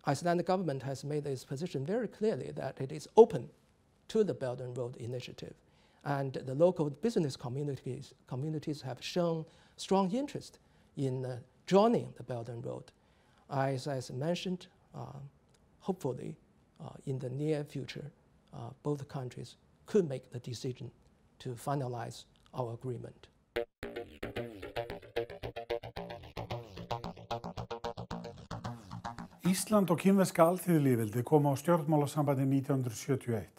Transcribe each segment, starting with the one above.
Icelandic government has made its position very clearly that it is open to the Belt and Road Initiative. And the local business communities have shown strong interest in joining the Belt and Road. As I mentioned, hopefully in the near future, both countries could make the decision to finalize our agreement. Ísland og kínverska alþýðulýðveldi kom á stjórnmálasambandi 1971.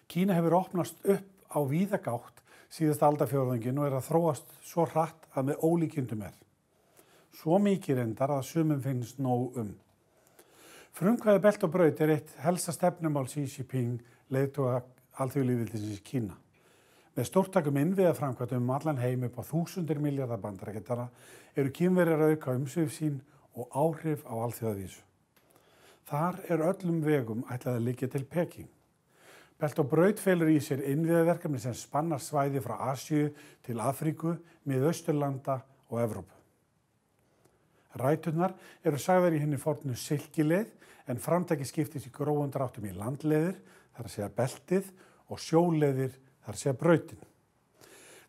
Kína hefur opnast upp á víða gátt síðasta aldarfjórðunginn og að þróast svo hratt að með ólíkindum er. Svo mikið reyndar að sumum finnst nóg Frumkvæði Belt og braut eitt helsta stefnumál Xi Jinping, leiðtoga alþýðulýðveldisins í Kína. Með stórtækum innviðaframkvæmdum allan heim upp á þúsundir milljarða bandaríkjadala eru Kínverjar að auka umsvif sín og áhrif á alþjóðavísu. Þar öllum vegum ætlað að liggja til Peking. Belt og braut felur í sér innviðaverkefni sem spannar svæði frá Asíu til Afríku, Miðausturlanda og Evrópu. Ræturnar eru sagðar í hinni fornu silkileið en framtaki skiptist í grófum dráttum í landleiðir, þar að segja beltið, og sjóleiðir, þar að segja brautin.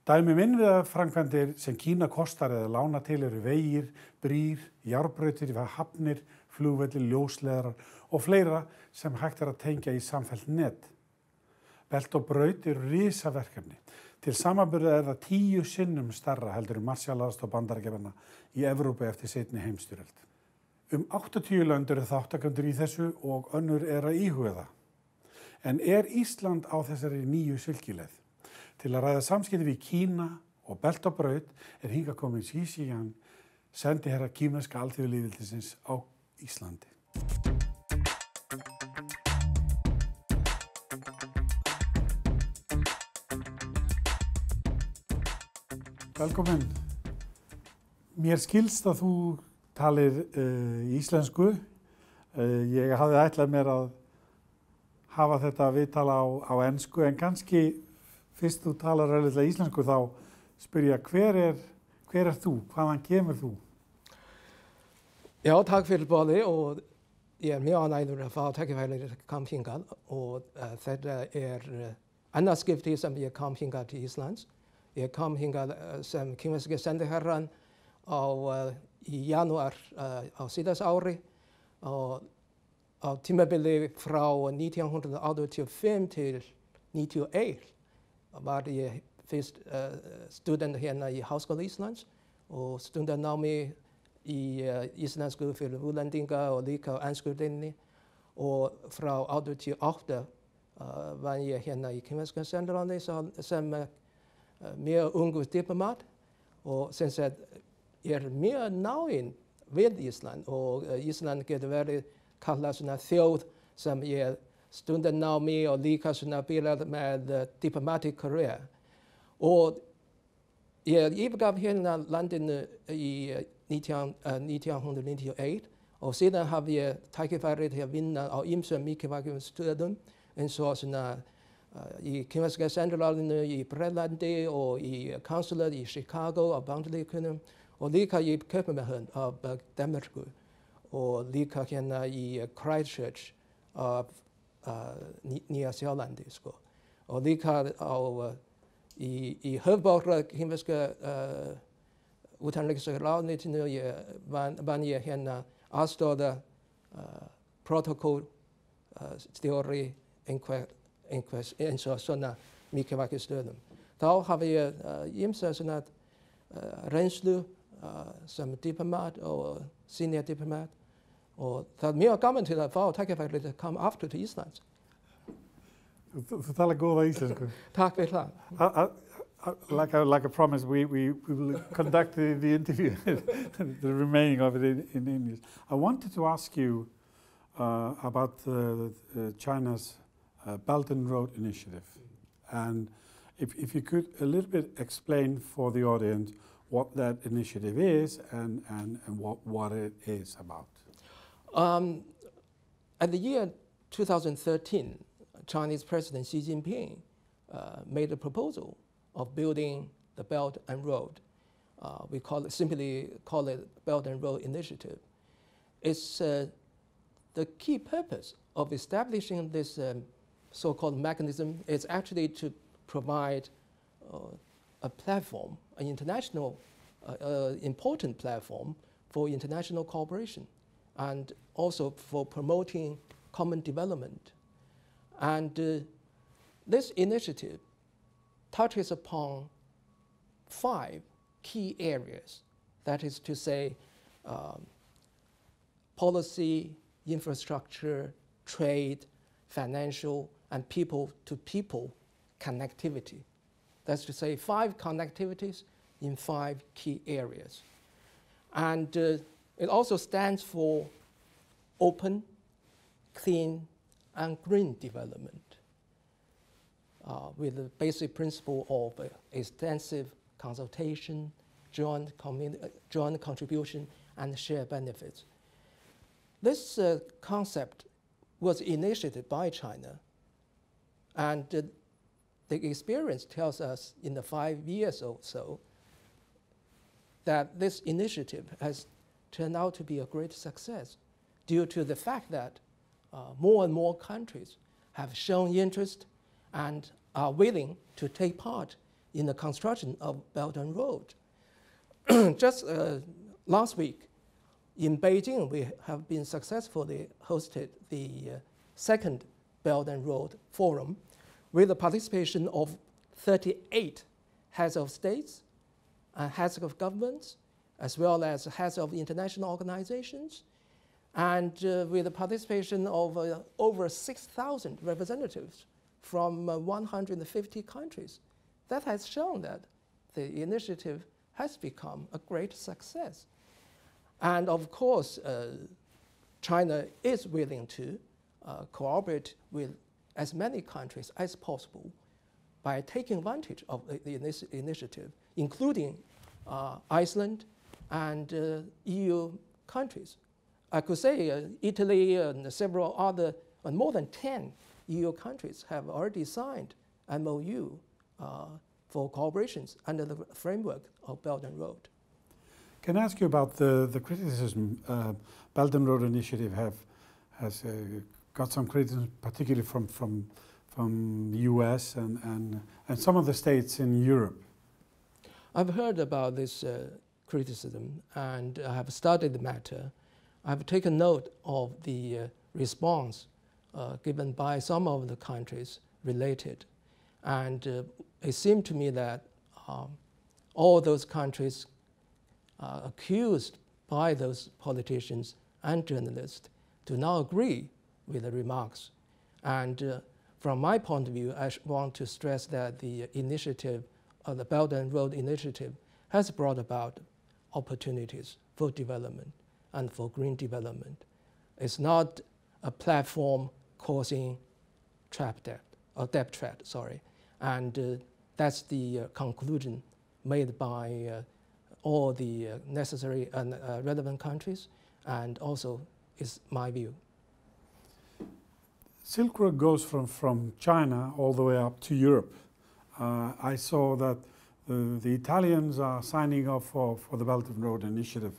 Dæmi innviðaframkvæmdir sem Kína kostar eða lána til eru vegir, brýr, járnbrautir, hafnir, flugvellir, ljósleiðarar og fleira sem hægt að tengja í samfellt net. Belt og braut eru risaverkefni. Til samanburðar það 10 sinnum stærra heldur Marshall-aðstoð Bandaríkjanna í Evrópu eftir seinni heimsstyrjöld. 80 lönd eru þátttakendur í þessu og önnur að íhuga það. En Ísland á þessari nýju silkileið? Til að ræða samskipti við Kína og Belt og braut hingað kominn Xi Jinping, sendiherra kínverska alþýðulýðveldisins á Íslandi. Velkomin. Mér skilst að þú talir íslensku. Ég hafði ætlað mér að hafa þetta viðtala á ensku, en kannski fyrst þú talar örlítið íslensku þá spyr ég hver þú? Hvaðan kemur þú? Já, takk fyrir boðið og ég mjög ánægður að fá tækifæri að koma hingað og þetta annað skipti sem ég kom hingað til Íslands. Ég kom hingað sem kínverski sendiherran í janúar á síðasta ári og á tímabili frá 1985 til 91 var ég fyrst student hérna í Háskóla Íslands og stundanámi í íslensku fyrir útlendinga og líka á enskudeildinni og frá 88 var ég hérna í kínverska sendiráði sem mjög ungur diplomat og sem sagt mjög náinn við Ísland og Ísland getur verið kallað svona þjóð sem stundanámi og líka svona byrjað með diplomatic career. Og ég yfirgaf hérna landinu í 1991 og síðan hafði ég tækifæri til að vinna á ýmsum mikilvægum stöðum eins og svona í kínverska sendiráðinu í Bretlandi og í konsulat í Chicago á Bandaríkjunum og líka í Kaupmannahöfn af Danmörku og líka hérna í Christchurch af Nýja-Sjálandi og líka í höfuðborg kínverska utanríkisráðuneytinu vann ég hérna aðstoða protokollstjóri eins og svona mikilvægum stöðum. Þá hafi ég ýmsa svona reynslu sem diplomat og senior diplomat og það mjög gaman til að fá tækifæri að koma aftur til Íslands. Þú talar góða íslensku. Takk fyrir það. Like I promised, we will conduct the interview, the remaining of it in English. I wanted to ask you about China's Belt and Road Initiative, and if you could a little bit explain for the audience what that initiative is and what it is about. At the year 2013, Chinese President Xi Jinping made a proposal of building the Belt and Road. We simply call it Belt and Road Initiative. It's the key purpose of establishing this so-called mechanism is actually to provide a platform, an international, important platform for international cooperation and also for promoting common development. And this initiative touches upon 5 key areas, that is to say, policy, infrastructure, trade, financial, and people-to-people connectivity. That's to say 5 connectivities in 5 key areas. And it also stands for open, clean, and green development with the basic principle of extensive consultation, joint contribution, and shared benefits. This concept was initiated by China, and the experience tells us in the 5 years or so that this initiative has turned out to be a great success due to the fact that more and more countries have shown interest and are willing to take part in the construction of Belt and Road. Just last week in Beijing, we have been successfully hosted the second Belt and Road Forum with the participation of 38 heads of states and heads of governments, as well as heads of international organizations, and with the participation of over 6,000 representatives from 150 countries. That has shown that the initiative has become a great success. And of course, China is willing to cooperate with as many countries as possible by taking advantage of the initiative, including Iceland and EU countries. I could say Italy and several other, and more than 10 EU countries have already signed MOU for cooperations under the framework of Belt and Road. Can I ask you about the criticism? Belt and Road Initiative has got some criticism, particularly from the US and some of the states in Europe. I've heard about this criticism, and I have studied the matter. I've taken note of the response given by some of the countries related. And it seemed to me that all those countries accused by those politicians and journalists do not agree with the remarks. And from my point of view, I want to stress that the initiative, the Belt and Road Initiative, has brought about opportunities for development and for green development. It's not a platform causing debt trap, sorry. And that's the conclusion made by all the necessary and relevant countries, and also is my view. Silk Road goes from China all the way up to Europe. I saw that the Italians are signing up for the Belt and Road Initiative.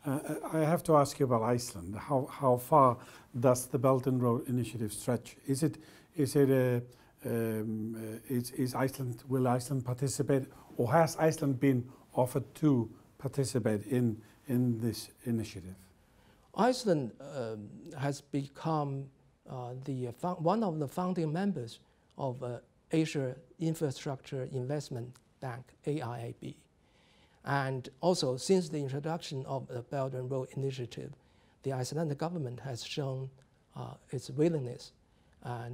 I have to ask you about Iceland. How far does the Belt and Road Initiative stretch? Will Iceland participate, or has Iceland been offered to participate in this initiative? Iceland has become one of the founding members of Asia Infrastructure Investment Bank, AIIB. And also, since the introduction of the Belt and Road Initiative, the Icelandic government has shown its willingness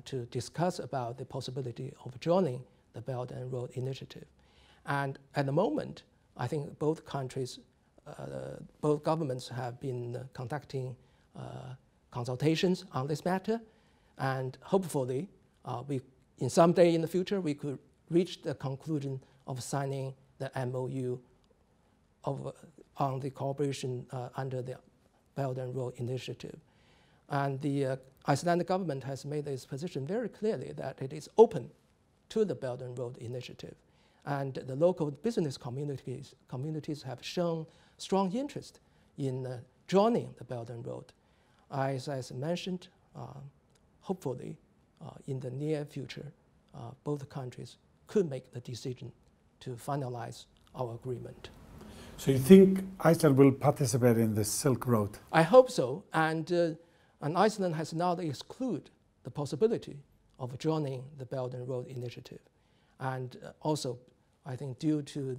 to discuss about the possibility of joining the Belt and Road Initiative. And at the moment, I think both countries, both governments have been conducting consultations on this matter, and hopefully, in some day in the future, we could reach the conclusion of signing the MOU on the cooperation under the Belt and Road Initiative. And the Icelandic government has made its position very clearly that it is open to the Belt and Road Initiative. And the local business communities have shown strong interest in joining the Belt and Road. As I mentioned, hopefully in the near future, both countries could make the decision to finalize our agreement. So you think Iceland will participate in the Silk Road? I hope so, and Iceland has not excluded the possibility of joining the Belt and Road Initiative. And also, I think due to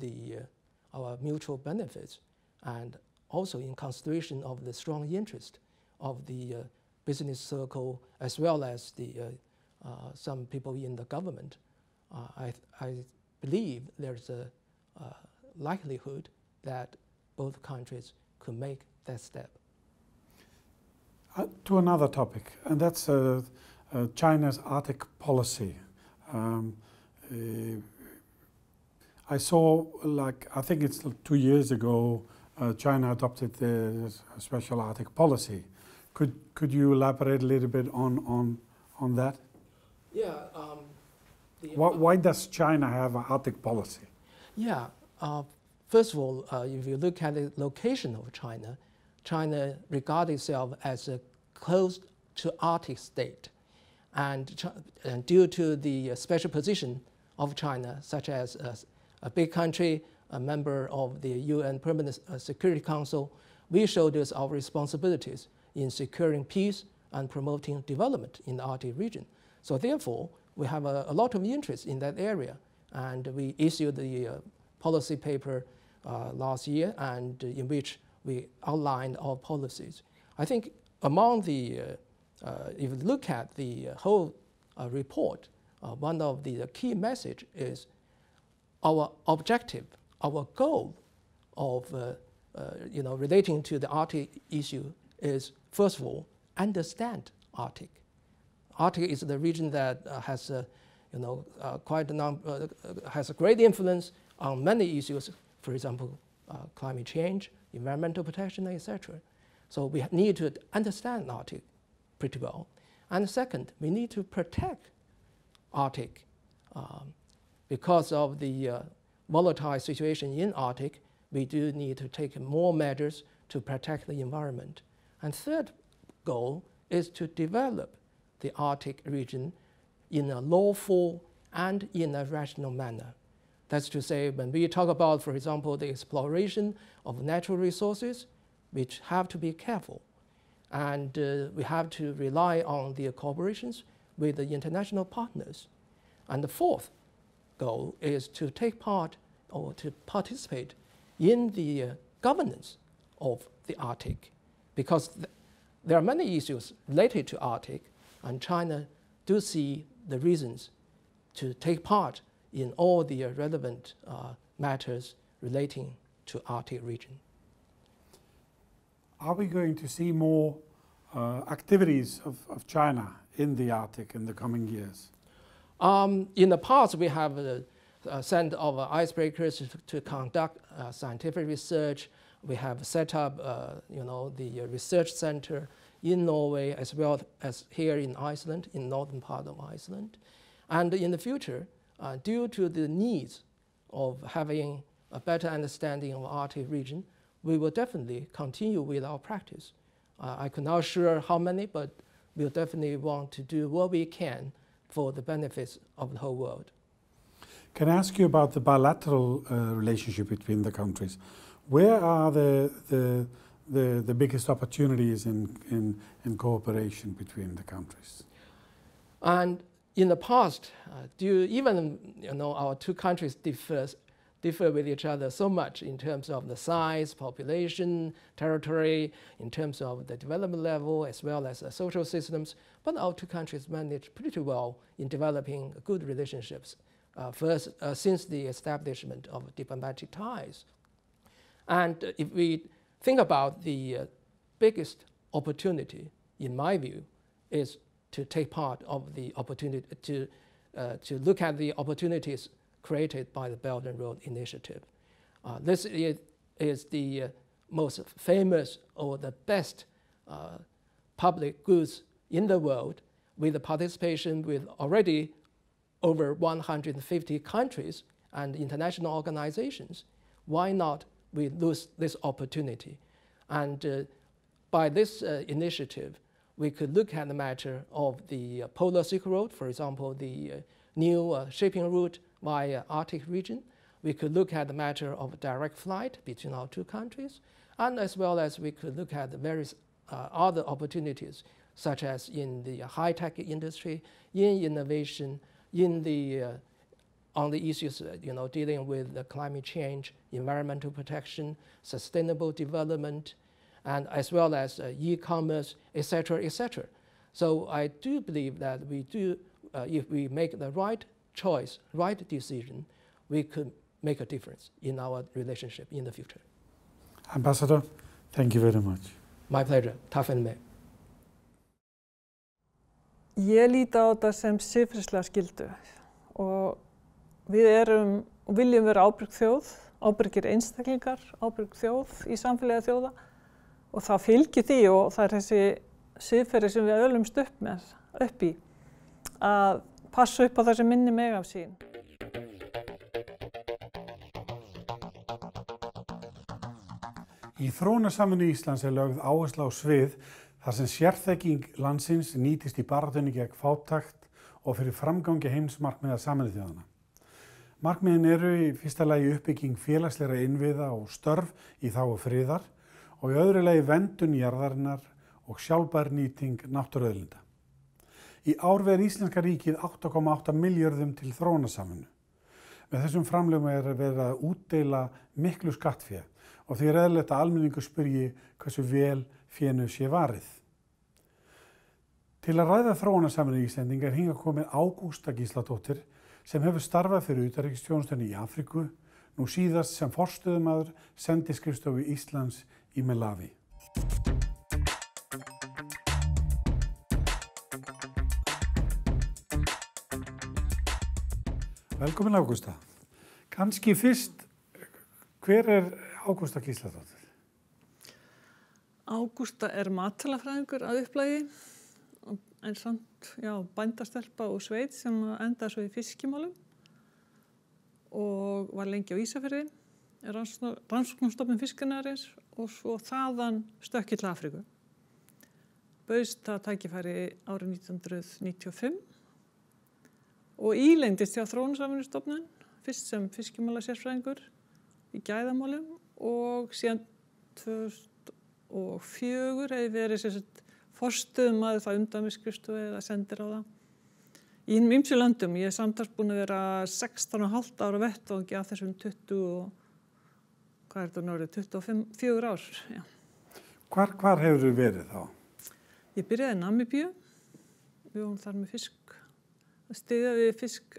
our mutual benefits and also in consideration of the strong interest of the business circle as well as some people in the government, I believe there's a likelihood that both countries could make that step. To another topic, and that's China's Arctic policy. I saw, I think it's 2 years ago, China adopted the special Arctic policy. Could you elaborate a little bit on that? Yeah. Why does China have an Arctic policy? Yeah. First of all, if you look at the location of China, China regards itself as a close to Arctic state. And due to the special position of China, such as a big country, a member of the UN Permanent Security Council, we shoulders our responsibilities in securing peace and promoting development in the Arctic region. So therefore, we have a lot of interest in that area. And we issued the policy paper last year, and in which we outlined our policies. I think among if you look at the whole report, one of the key message is our objective, our goal of relating to the Arctic issue is, first of all, understand Arctic. Arctic is the region that has has a great influence on many issues, for example, climate change, environmental protection, etc. So we need to understand Arctic pretty well. And second, we need to protect Arctic because of the volatile situation in Arctic. We do need to take more measures to protect the environment. And third goal is to develop the Arctic region in a lawful and in a rational manner. That's to say, when we talk about, for example, the exploration of natural resources, we have to be careful. And we have to rely on the cooperations with the international partners. And the fourth goal is to take part or to participate in the governance of the Arctic, because there are many issues related to Arctic, and China do see the reasons to take part in all the relevant matters relating to Arctic region. Are we going to see more activities of China in the Arctic in the coming years? In the past, we have sent our icebreakers to conduct scientific research. We have set up the research center in Norway as well as here in Iceland, in northern part of Iceland. And in the future, due to the needs of having a better understanding of the Arctic region, we will definitely continue with our practice. I cannot share how many, but we'll definitely want to do what we can for the benefits of the whole world. Can I ask you about the bilateral relationship between the countries? Where are the biggest opportunities in cooperation between the countries? And in the past, even our two countries differ with each other so much in terms of the size, population, territory, in terms of the development level, as well as social systems. But our two countries managed pretty well in developing good relationships, first since the establishment of diplomatic ties. And if we think about the biggest opportunity, in my view, is to take part of the opportunity to look at the opportunities created by the Belt and Road Initiative. This is the most famous or the best public goods in the world, with the participation with already over 150 countries and international organizations. Why not we lose this opportunity? And by this initiative, we could look at the matter of the Polar Silk Road, for example, the new shipping route via Arctic region. We could look at the matter of direct flight between our two countries, and as well as we could look at the various other opportunities, such as in the high-tech industry, in innovation, in the on the issues dealing with the climate change, environmental protection, sustainable development, and as well as e-commerce, etc., etc. So I do believe that we do, if we make the right choice, right decision, we could make a difference in our relationship in the future. Ambassador, thank you very much. My pleasure. Takk fyrir mig. Ég lít á þetta sem siðferðislega skyldu og við og viljum vera ábyrg þjóð, ábyrgir einstaklingar, ábyrg þjóð í samfélagi þjóða og það fylgir því og það þessi siðferði sem við öllumst upp í að passa upp á það sem minni mega af sín. Í þróunarsamvinnu Íslands lögð áhersla á svið þar sem sérþekking landsins nýtist í baráttunni gegn fátækt og fyrir framgangi heimsmarkmiða Sameinuðu þjóðanna. Markmiðin eru í fyrsta lagi uppbygging félagslegra innviða og störf í þágu friðar og í öðru lagi verndun jarðarinnar og sjálfbær nýting náttúruauðlinda. Í ár ver Íslenska ríkið 8,8 milljörðum til þróunarsamvinnu. Með þessum framlögum verið að útdeila miklu skattfé og því eðlilegt að almenningur spyrji hversu vel fénu sé varið. Til að ræða þróunarsamvinnu Íslendinga hingað komin Ágústa Gísladóttir sem hefur starfað fyrir utanríkisþjónustunni í Afríku, nú síðast sem forstöðumaður sendiskrifstofu Íslands í Malaví. Velkomin Ágústa. Kannski fyrst, hver Ágústa Gísladóttir? Ágústa matvælafræðingur að upplagi, en samt bændastelpa og sveit sem endaði svo í fiskimálum og var lengi á Ísafirði, rannsóknarstofnun fiskiðnaðarins og svo þaðan stökk til Afríku. Bauðst það tækifæri árið 1995 og ílengdist hjá Þróunarsamvinnustofnun, fyrst sem fiskimálasérfræðingur í gæðamálum og síðan 2004 hefði verið forstöðumaður það umdæmisskrifstofu eða sendiráða í hinum ýmsu löndum. Ég samtals búin að vera 16,5 ára vettvangi af þessum 24 ár. Já. Hvar hefur þú verið þá? Ég byrjaði í Namibíu. Við vorum þar með fisk, að styðja við fisk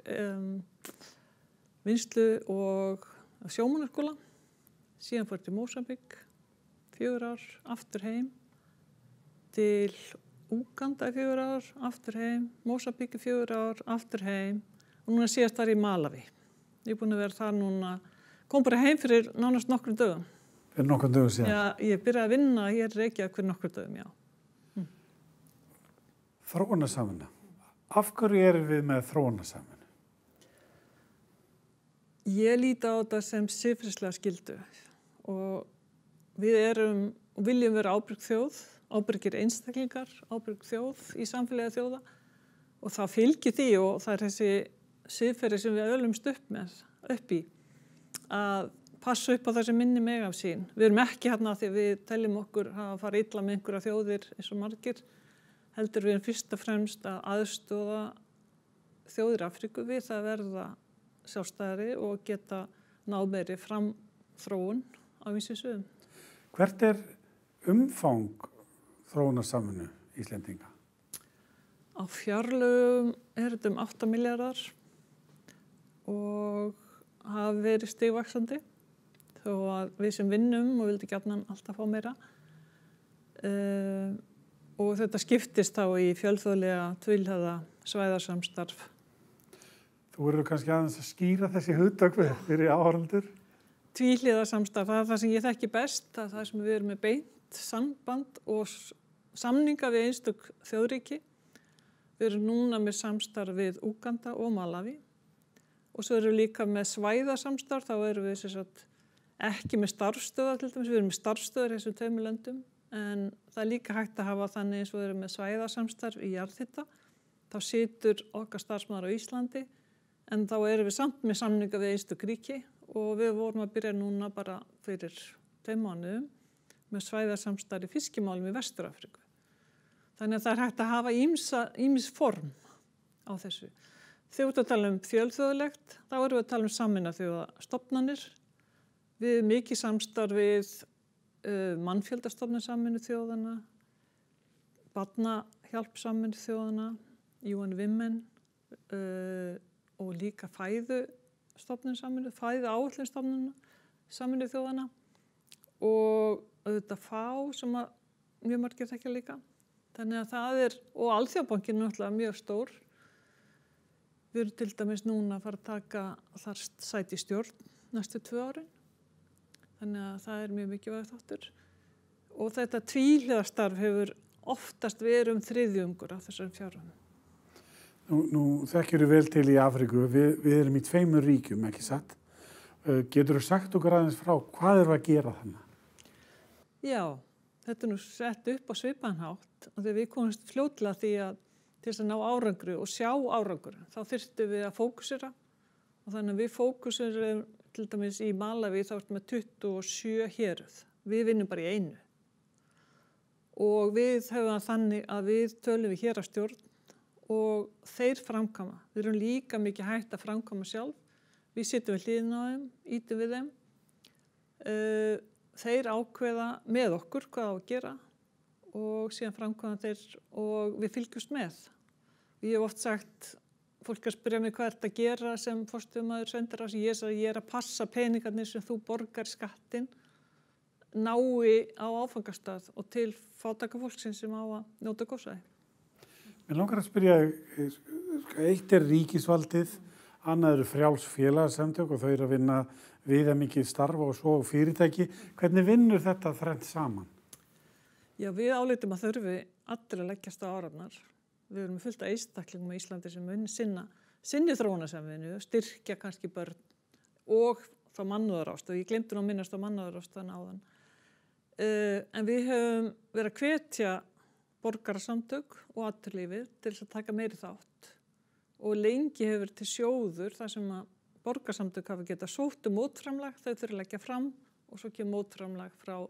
vinnslu og sjómannaskóla. Síðan fór til Mósambík, 4 ár, aftur heim. Til Úganda í 4 ár, aftur heim, Mósambík í 4 ár, aftur heim og núna síðast var ég í Malaví. Ég er búin að vera þar núna, kom bara heim fyrir nánast nokkrum dögum. Fyrir nokkrum dögum síðan? Já, ég byrjaði að vinna hér í Reykjavík fyrir nokkrum dögum, já. Þróunarsamvinna. Af hverju erum við með þróunarsamvinnu? Ég lít á þetta sem siðferðislega skyldu og við og viljum vera ábyrg þjóð, ábyrgir einstaklingar, ábyrg þjóð í samfélagi þjóða og það fylgir því og það þessi siðferði sem við öllumst upp í að passa upp á það sem minni mega af sín. Við erum ekki hérna því við teljum okkur að fara illa með einhverja þjóðir eins og margir, heldur við fyrst og fremst að aðstoða þjóðir Afríku við það verða sjálfstæðari og geta náð meiri framþróun á ýmsum sviðum. Hvert umfang þróunarsamvinnu Íslendinga? Á fjárlögum þetta 8 milljarðar og hafa verið stigvaxandi þó að við sem vinnum og vildi gjarnan alltaf fá meira. Og þetta skiptist þá í fjölþjóðlega tvíhliða svæðasamstarf. Þú verður kannski aðeins að skýra þessi hugtök fyrir áhorfendur? Tvíhliða samstarf, það það sem ég þekki best, það sem við erum með beint samband og samninga við einstök þjóðríki. Við erum núna með samstarf við Úganda og Malaví og svo erum við líka með svæðasamstarf, þá erum við ekki með starfsstöðar til dæmis, við erum með starfsstöðar í þessum 2 löndum en það er líka hægt að hafa þannig eins og við erum með svæðasamstarf í jarðhita. Þá situr okkar starfsmaður á Íslandi en þá erum við samt með samninga við einstök ríki og við vorum að byrja núna bara fyrir 2 mánuðum með svæðasamstarf í fiskimálum í Vestur-Afríku. Þannig að það er hægt að hafa ýmis form á þessu. Þegar við tala um fjölþjóðlegt, þá erum við að tala um Sameinuðu þjóðastofnanir. Við erum mikið samstarf við mannfjöldastofnun Sameinuðu þjóðanna, barnahjálp Sameinuðu þjóðanna, UN Women og líka fæðustofnun fæðuáætlunstofnun Sameinuðu þjóðanna og auðvitað FAO sem að mjög margir þekkja líka. Þannig að það og Alþjóðabankinn er náttúrulega mjög stór. Við erum til dæmis núna að fara að taka þar sæti í stjórn næstu 2 árin. Þannig að það er mjög mikilvægur þáttur. Og þetta tvíhliðastarf hefur oftast verið 3/4 af þessari fjárhæðum. Nú þekkjum við vel til í Afríku. Við erum í 2 ríkjum, ekki satt? Getur þú sagt okkur aðeins frá hvað erum við að gera þannig? Já, þetta er nú sett upp á svipaðan hátt og þegar við komumst fljótlega því að til þess að ná árangri og sjá árangur, þá þyrftum við að fókusera og þannig að við fókuserum til dæmis í Malaví þá ertum við 27 héruð. Við vinnum bara í 1. Og við höfum það þannig að við tölum við héraðsstjórn og þeir framkvæma. Við erum líka mikið hægt að framkvæma sjálf. Við sitjum við hliðina á þeim, ýtum við þeim. Þeir ákveða með okkur hvað á að gera og síðan framkvæma þeir og við fylgjumst með. Ég hef oft sagt, fólk að spyrja mig hvað ert að gera sem forstöðumaður sendiráðs. Ég er að passa peningarnir sem þú borgar skattinn nái á áfangastað og til fátæka fólksins sem á að njóta góðsæði. Mér langar að spyrja, eitt er ríkisvaldið, annað eru frjáls félagasamtök og þau eru að vinna viðamikið starfa og svo fyrirtæki. Hvernig vinnur þetta þrennt saman? Já, við áleitum að þurfi allir að leggjast á árarnar. Við erum fullt af einstaklingum á Íslandi sem sinni þróunarsamvinnu, styrkja kannski börn og þá mannúðarást og ég glemdi nú að minnast á mannúðarást þannig áðan. En við höfum verið að hvetja borgarasamtök og atvinnulífið til þess að taka meiri þátt og lengi hefur til sjóður þar sem að borgarasamtök hafa getað sótt mótframlag, þau þurfa að leggja fram og svo kemur mótframlag frá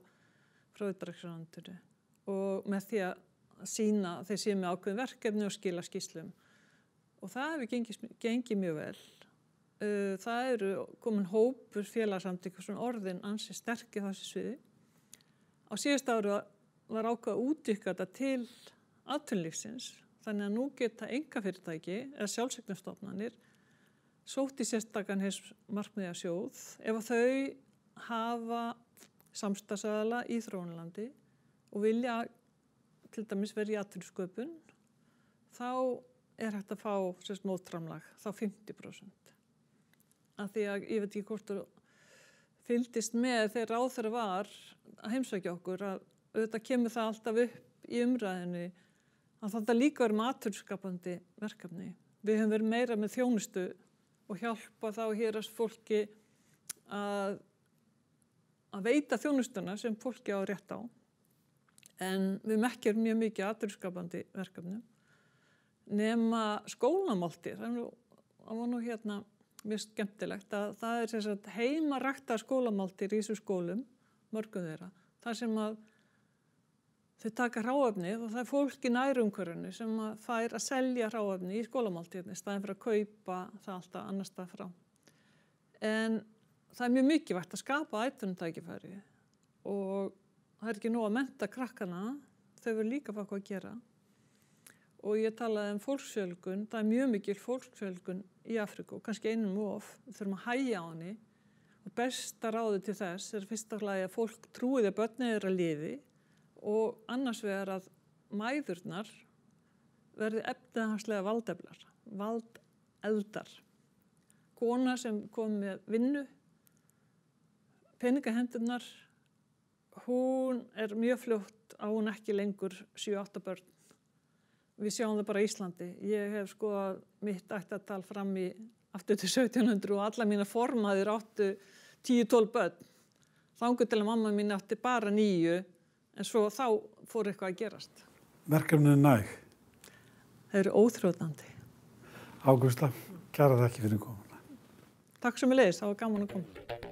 utanríkisráðuneytinu og með því að sýna þeir séu með ákveðin verkefni og skila skýrslum og það hefur gengið mjög vel. Það eru komin hópur félagasamtök svona orðin ansi sterk í þessu sviði. Á síðasta ári var ákveðið að útvíkka þetta til atvinnulífsins þannig að nú geta einkafyrirtæki eða sjálfseignarstofnanir sótt í sérstakan markmiðasjóð ef að þau hafa samstarfsaðila í þróunarlandi og vilja til dæmis verið í atvinnusköpun, þá er hægt að fá mótframlag, þá 50%. Af því að ég veit ekki hvort þú fylgdist með þegar ráðherra var að heimsækja okkur að auðvitað kemur það alltaf upp í umræðinni að þetta líka verið með atvinnuskapandi verkefni. Við höfum verið meira með þjónustu og hjálpa þá héraðsfólki að veita þjónustuna sem fólki á rétt á. En við merkjum mjög mikið atvinnuskapandi verkefnum nema skólamáltíð. Það var nú mjög skemmtilegt að það er heimaræktaðar skólamáltíðir í þessum skólum, mörgum þeirra, þar sem að þau taka hráefnið og það er fólk í nærumhverfinu sem að fær að selja hráefni í skólamáltíðinni í staðinn fyrir að kaupa það alltaf annars stað frá. En það er mjög mikilvægt að skapa atvinnutækifæri og það er ekki nóg að mennta krakkana, þau verður líka að fá hvað að gera. Og ég talaði fólksfjölgun, það er mjög mikil fólksfjölgun í Afríku, kannski einum of, við þurfum að hægja á henni. Og besta ráðið til þess er fyrsta lagi að fólk trúið að börnin eru að lifi og annars vegar að mæðurnar verði efnahagslega valdeldar. Kona sem kom með vinnu, peningahendurnar, hún er mjög fljótt á hún ekki lengur 7-8 börn. Við sjáum það bara í Íslandi. Ég hef skoðað mitt ættatal fram í aftur til 1700 og alla mína formaðir áttu 10-12 börn. Þangað til að mamma mín átti bara 9 En svo þá fór eitthvað að gerast. Verkefnið næg. Það eru óþrjótandi. Ágústa, kærar þakki fyrir komuna. Takk sömuleiðis, það var gaman að koma.